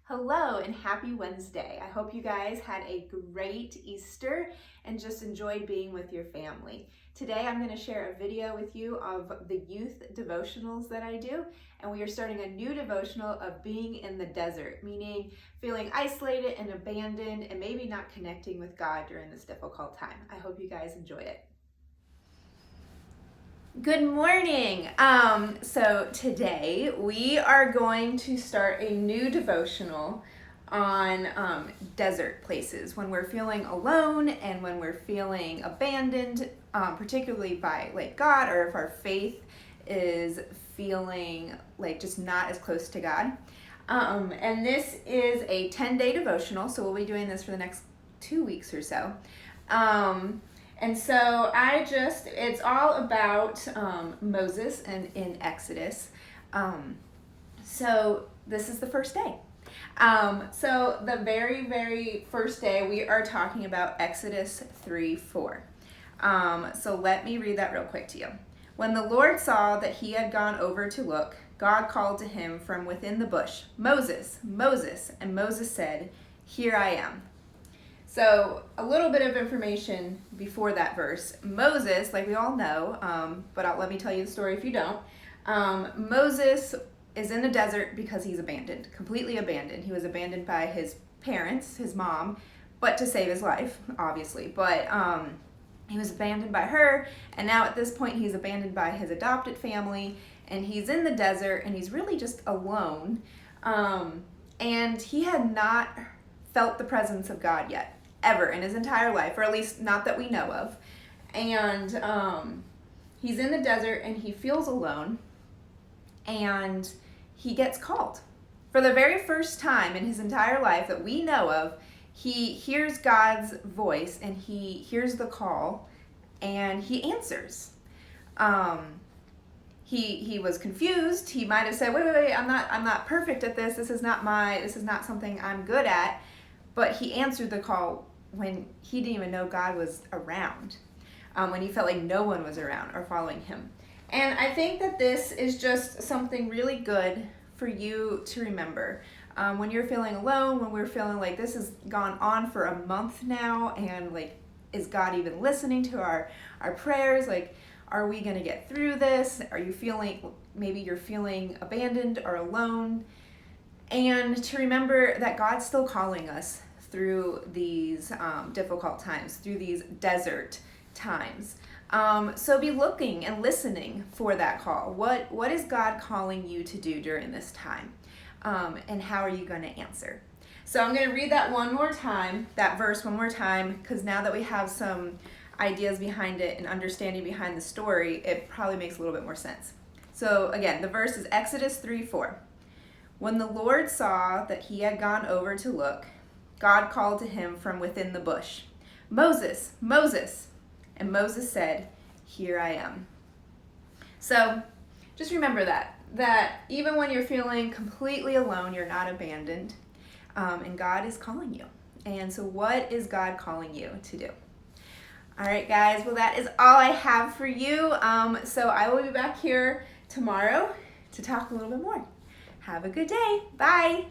Hello and happy Wednesday. I hope you guys had a great Easter and just enjoyed being with your family. Today I'm going to share a video with you of the youth devotionals that I do, and we are starting a new devotional of being in the desert, meaning feeling isolated and abandoned and maybe not connecting with God during this difficult time. I hope you guys enjoy it. Good morning. So today we are going to start a new devotional on desert places when we're feeling alone and when we're feeling abandoned, particularly by God, or if our faith is feeling just not as close to God. And this is a 10-day devotional, so we'll be doing this for the next 2 weeks or so. And so it's all about Moses and in Exodus. So this is the first day. So the very, very first day, we are talking about Exodus 3:4. So let me read that real quick to you. When the Lord saw that he had gone over to look, God called to him from within the bush, "Moses, Moses," and Moses said, "Here I am." So a little bit of information before that verse. Moses, like we all know, but let me tell you the story if you don't. Moses is in the desert because he's abandoned, completely abandoned. He was abandoned by his parents, his mom, but to save his life, obviously. But he was abandoned by her, and now at this point he's abandoned by his adopted family, and he's in the desert, and he's really just alone. And he had not felt the presence of God yet, ever in his entire life, or at least not that we know of. And he's in the desert and he feels alone, and he gets called. For the very first time in his entire life that we know of, he hears God's voice and he hears the call and he answers. He was confused. He might have said, wait, I'm not perfect at this. This is not something I'm good at. But he answered the call when he didn't even know God was around, when he felt like no one was around or following him. And I think that this is just something really good for you to remember. When you're feeling alone, when we're feeling like this has gone on for a month now, and is God even listening to our prayers? Are we going to get through this? Are you feeling, maybe you're feeling abandoned or alone? And to remember that God's still calling us through these difficult times, through these desert times. So be looking and listening for that call. What is God calling you to do during this time? And how are you going to answer? So I'm going to read that verse one more time, because now that we have some ideas behind it and understanding behind the story, it probably makes a little bit more sense. So again, the verse is Exodus 3:4. When the Lord saw that he had gone over to look, God called to him from within the bush, "Moses, Moses." And Moses said, "Here I am." So just remember that even when you're feeling completely alone, you're not abandoned, and God is calling you. And so what is God calling you to do? All right, guys, well, that is all I have for you. So I will be back here tomorrow to talk a little bit more. Have a good day. Bye.